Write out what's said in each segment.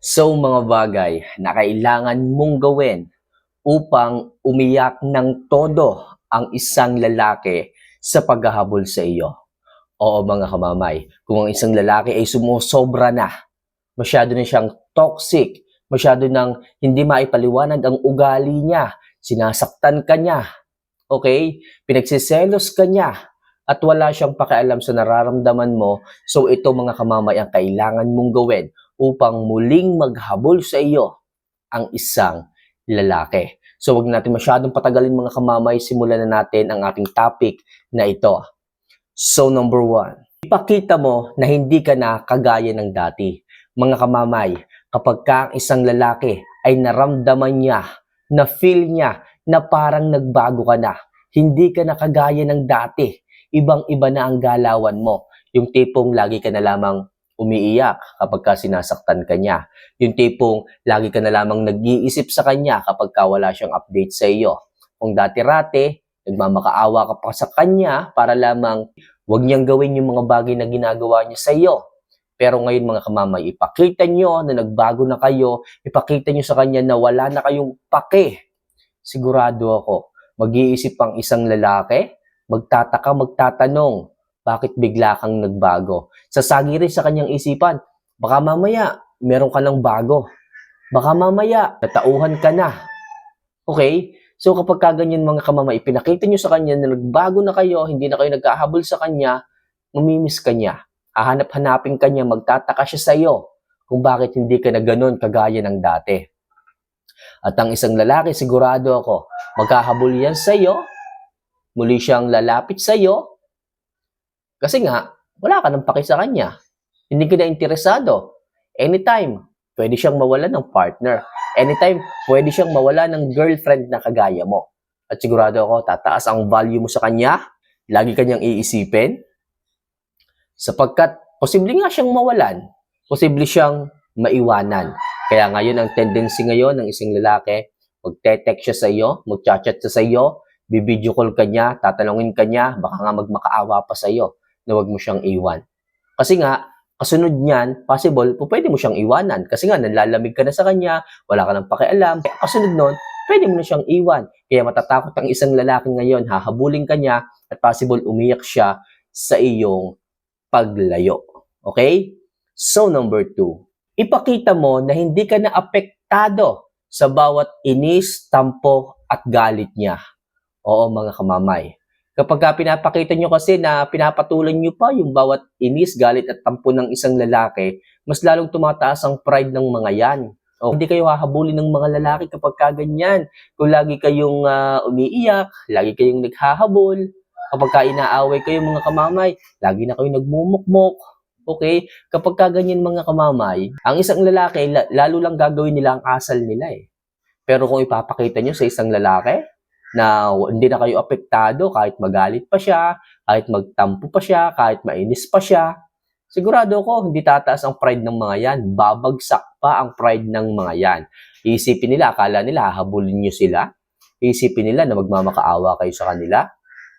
So mga bagay na kailangan mong gawin upang umiyak ng todo ang isang lalaki sa paghahabol sa iyo. Oo mga kamamay, kung ang isang lalaki ay sumusobra na, masyado na siyang toxic, masyado nang hindi maipaliwanag ang ugali niya, sinasaktan ka niya, okay? Pinagsiselos ka niya, at wala siyang pakialam sa nararamdaman mo, so ito mga kamamay ang kailangan mong gawin upang muling maghabol sa iyo ang isang lalaki. So wag natin masyadong patagalin mga kamamay, simulan na natin ang ating topic na ito. So number 1, ipakita mo na hindi ka na kagaya ng dati. Mga kamamay, kapag ka ang isang lalaki ay naramdaman niya, na feel niya na parang nagbago ka na, hindi ka na kagaya ng dati, ibang-iba na ang galawan mo. Yung tipong lagi ka na lamang umiiyak kapag ka sinasaktan ka niya. Yung tipong lagi ka na lamang nag-iisip sa kanya kapag ka wala siyang update sa iyo. Kung dati-rate, nagmamakaawa ka pa sa kanya para lamang wag niyang gawin yung mga bagay na ginagawa niya sa iyo. Pero ngayon mga kamamay, ipakita niyo na nagbago na kayo, ipakita niyo sa kanya na wala na kayong pake. Sigurado ako, mag-iisip ang isang lalaki, magtataka, magtatanong, bakit bigla kang nagbago? Sasagi rin sa kanyang isipan, baka mamaya meron ka ng bago. Baka mamaya natauhan ka na. Okay? So kapag kaganyan mga kamamay, pinakita nyo sa kanya na nagbago na kayo, hindi na kayo nagkahabol sa kanya, mamimiss ka niya. Hahanap-hanapin ka niya, magtataka siya sa iyo kung bakit hindi ka na ganun kagaya ng dati. At ang isang lalaki, sigurado ako, magkahabol yan sa iyo, muli siyang lalapit sa iyo, kasi nga, wala ka nang paki sa kanya. Hindi ka na interesado. Anytime, pwede siyang mawala ng partner. Anytime, pwede siyang mawala ng girlfriend na kagaya mo. At sigurado ako, tataas ang value mo sa kanya, lagi kanyang iisipin, sapagkat posible nga siyang mawalan, posible siyang maiwanan. Kaya ngayon, ang tendency ngayon ng isang lalaki, magte-text siya sa iyo, mag-chat sa iyo, bibideo call ka niya, tatanungin ka niya, baka nga magmakaawa pa sa iyo na wag mo siyang iwan. Kasi nga, kasunod niyan, possible, pwede mo siyang iwanan. Kasi nga, nalalamig ka na sa kanya, wala ka nang pakialam. Kasunod nun, pwede mo na siyang iwan. Kaya matatakot ang isang lalaki ngayon, hahabulin ka niya, at possible umiyak siya sa iyong paglayo. Okay? So, number 2, ipakita mo na hindi ka na apektado sa bawat inis, tampo, at galit niya. Oo, mga kamamay. Kapag pinapakita nyo kasi na pinapatulan nyo pa yung bawat inis, galit at tampo ng isang lalaki, mas lalong tumataas ang pride ng mga yan. O, hindi kayo hahabulin ng mga lalaki kapag kaganyan. Kung lagi kayong umiiyak, lagi kayong naghahabol, kapag inaaway kayo mga kamamay, lagi na kayong nagmumukmok. Okay? Kapag kaganyan mga kamamay, ang isang lalaki, lalo lang gagawin nila ang asal nila eh. Pero kung ipapakita nyo sa isang lalaki, na hindi na kayo apektado kahit magalit pa siya, kahit magtampo pa siya, kahit mainis pa siya, sigurado ko hindi tataas ang pride ng mga yan. Babagsak pa ang pride ng mga yan. Iisipin nila, akala nila hahabulin nyo sila. Iisipin nila na magmamakaawa kayo sa kanila.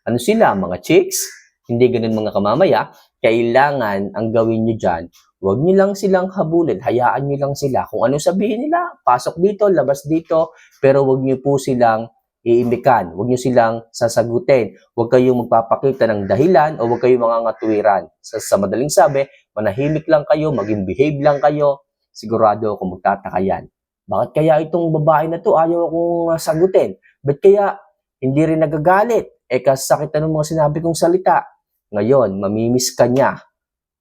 Ano sila, mga chicks? Hindi ganun mga kamamaya. Kailangan ang gawin nyo dyan, huwag nyo lang silang habulin. Hayaan nyo lang sila. Kung ano sabihin nila, pasok dito, labas dito. Pero huwag nyo po silang iimbikan. Huwag nyo silang sasagutin. Huwag kayong magpapakita ng dahilan o huwag kayong mangangatuwiran. Sa madaling sabi, manahimik lang kayo, maging behave lang kayo. Sigurado ako magtataka yan. Bakit kaya itong babae na to ayaw akong sagutin? Ba't kaya hindi rin nagagalit? Kasakit na ng mga sinabi kong salita. Ngayon, mamimiss ka niya.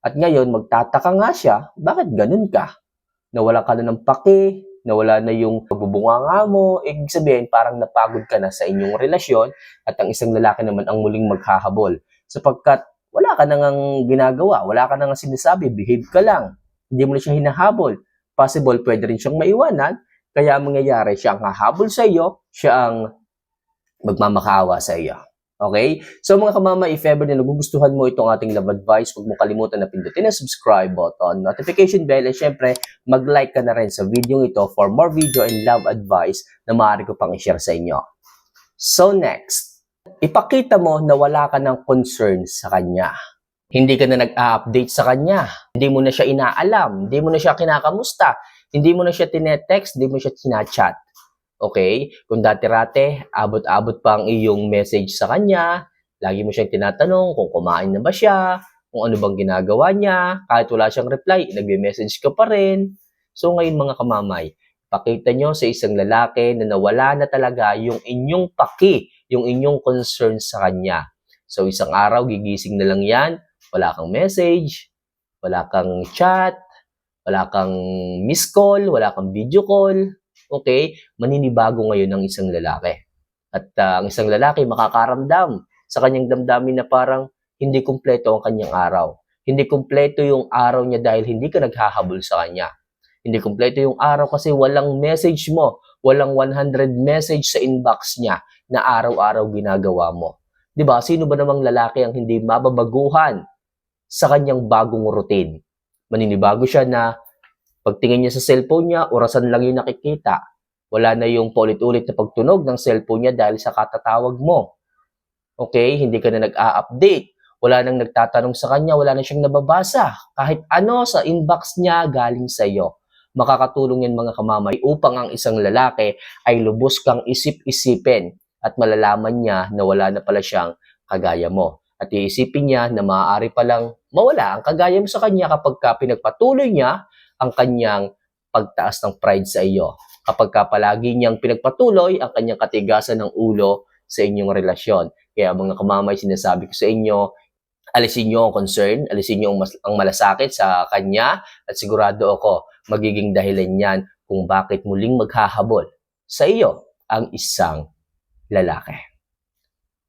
At ngayon, magtataka nga siya, bakit ganun ka? Nawala ka na ng pake, nawala na yung pagbubunganga mo, ibig sabihin parang napagod ka na sa inyong relasyon at ang isang lalaki naman ang muling maghahabol. Sapagkat wala ka nang ginagawa, wala ka nang sinasabi, behave ka lang. Hindi mo na siya hinahabol. Possible, pwede rin siyang maiwanan, kaya mangyayari siya ang hahabol sa iyo, siya ang magmamakaawa sa iyo. Okay? So mga kamama, if ever na nagugustuhan mo itong ating love advice, huwag mo kalimutan na pindutin ang subscribe button, notification bell, at syempre, mag-like ka na rin sa video ito for more video and love advice na maaari ko pang i-share sa inyo. So next, ipakita mo na wala ka ng concern sa kanya. Hindi ka na nag-a-update sa kanya. Hindi mo na siya inaalam. Hindi mo na siya kinakamusta. Hindi mo na siya tinetext. Hindi mo siya tinachat. Okay? Kung dati-rate, abot-abot pa ang iyong message sa kanya. Lagi mo siyang tinatanong kung kumain na ba siya, kung ano bang ginagawa niya. Kahit wala siyang reply, nagme-message ka pa rin. So ngayon mga kamamay, pakita nyo sa isang lalaki na nawala na talaga yung inyong paki, yung inyong concern sa kanya. So isang araw, gigising na lang yan, wala kang message, wala kang chat, wala kang miss call, wala kang video call. Okay? Maninibago ngayon ang isang lalaki. At ang isang lalaki makakaramdam sa kanyang damdamin na parang hindi kumpleto ang kanyang araw. Hindi kumpleto yung araw niya dahil hindi ka naghahabol sa kanya. Hindi kumpleto yung araw kasi walang message mo, walang 100 message sa inbox niya na araw-araw ginagawa mo. 'Di ba? Sino ba namang lalaki ang hindi mababaguhan sa kanyang bagong routine? Maninibago siya na pagtingin niya sa cellphone niya, orasan lang yung nakikita. Wala na yung paulit-ulit na pagtunog ng cellphone niya dahil sa katatawag mo. Okay? Hindi ka na nag-a-update. Wala nang nagtatanong sa kanya, wala na siyang nababasa. Kahit ano sa inbox niya galing sa iyo. Makakatulong yan mga kamamay upang ang isang lalaki ay lubos kang isip-isipin at malalaman niya na wala na pala siyang kagaya mo. At iisipin niya na maaari palang mawala ang kagaya mo sa kanya kapag pinagpatuloy niya ang kanyang pagtaas ng pride sa iyo. Kapag palagi niyang pinagpatuloy ang kanyang katigasan ng ulo sa inyong relasyon. Kaya mga kamamay, sinasabi ko sa inyo, alisin niyo ang concern, alisin niyo ang malasakit sa kanya at sigurado ako magiging dahilan niyan kung bakit muling maghahabol sa iyo ang isang lalaki.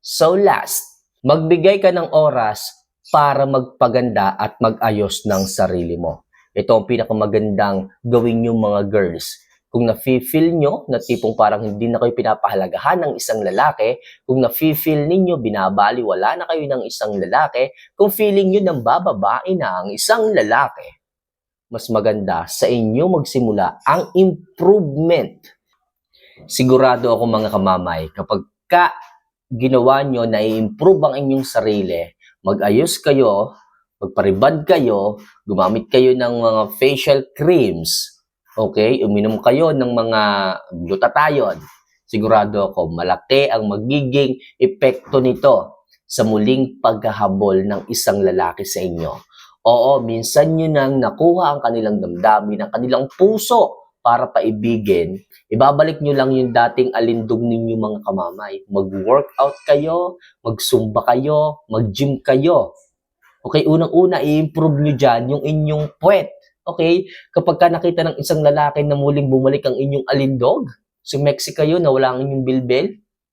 So last, magbigay ka ng oras para magpaganda at mag-ayos ng sarili mo. Ito ang pinakamagandang gawin yung mga girls. Kung nafe-feel nyo na tipong parang hindi na kayo pinapahalagahan ng isang lalaki, kung nafe-feel ninyo binabaliwala na kayo ng isang lalaki, kung feeling nyo nang bababae na ang isang lalaki, mas maganda sa inyo magsimula ang improvement. Sigurado ako mga kamamay, kapag ginawa nyo na i-improve ang inyong sarili, mag-ayos kayo, magparibad kayo, gumamit kayo ng mga facial creams, okay? Uminom kayo ng mga glutathione. Sigurado ako, malaki ang magiging epekto nito sa muling paghahabol ng isang lalaki sa inyo. Oo, minsan nyo nang nakuha ang kanilang damdamin, ang kanilang puso para paibigin, ibabalik nyo lang yung dating alindog ninyo mga kamamay. Mag-workout kayo, mag-zumba kayo, mag-gym kayo. Okay, unang-una, i-improve nyo dyan yung inyong puwet. Okay, kapag ka nakita ng isang lalaki na muling bumalik ang inyong alindog, sumeksi kayo na wala ang inyong bilbil,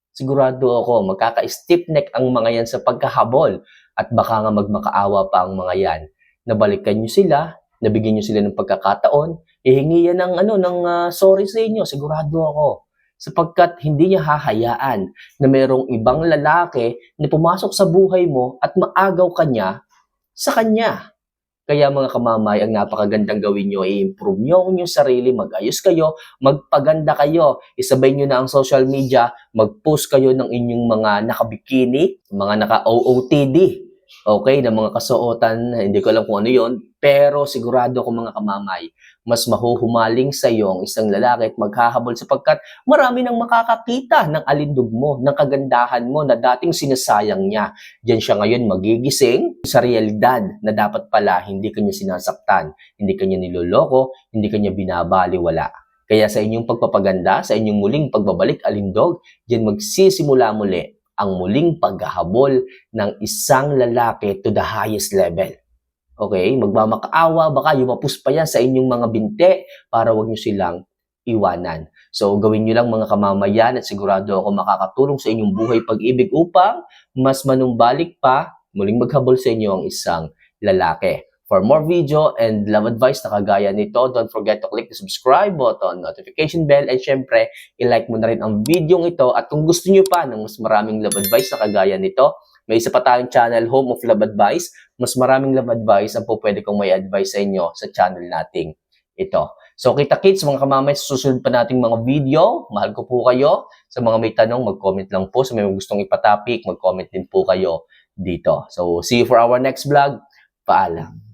sigurado ako, magkaka-stiff neck ang mga yan sa pagkahabol at baka nga magmakaawa pa ang mga yan. Nabalikan nyo sila, nabigyan nyo sila ng pagkakataon, ihingi yan ng sorry sa inyo, sigurado ako. Sapagkat hindi niya hahayaan na mayroong ibang lalaki na pumasok sa buhay mo at maagaw ka niya sa kanya. Kaya mga kamamay, ang napakagandang gawin nyo, i-improve nyo ang inyong sarili, mag-ayos kayo, magpaganda kayo, isabay nyo na ang social media, mag-post kayo ng inyong mga nakabikini, mga naka-OOTD, okay, na mga kasuotan, hindi ko alam kung ano yon, pero sigurado ako mga kamamay, mas mahuhumaling sa iyo ang isang lalaki at maghahabol sapagkat marami nang makakakita ng alindog mo, ng kagandahan mo na dating sinasayang niya. Diyan siya ngayon magigising sa realidad na dapat pala hindi kanya sinasaktan, hindi kanya niloloko, hindi kanya binabaliwala. Kaya sa inyong pagpapaganda, sa inyong muling pagbabalik alindog, diyan magsisimula muli ang muling paghahabol ng isang lalaki to the highest level. Okay? Magmamakaawa, baka yumapos pa yan sa inyong mga binte para wag nyo silang iwanan. So, gawin nyo lang mga kamamayan at sigurado ako makakatulong sa inyong buhay pag-ibig upang mas manumbalik pa muling maghabol sa inyo ang isang lalaki. For more video and love advice na kagaya nito, don't forget to click the subscribe button, notification bell, and syempre, i-like mo na rin ang video ito. At kung gusto nyo pa ng mas maraming love advice na kagaya nito, may isa pa tayong channel, Home of Love Advice. Mas maraming love advice ang po pwede kong may advice sa inyo sa channel nating ito. So, kita-kits mga kamamay, sa susunod pa nating mga video. Mahal ko po kayo. Sa mga may tanong, mag-comment lang po. Sa may gustong ipatopic, mag-comment din po kayo dito. So, see you for our next vlog. Paalam.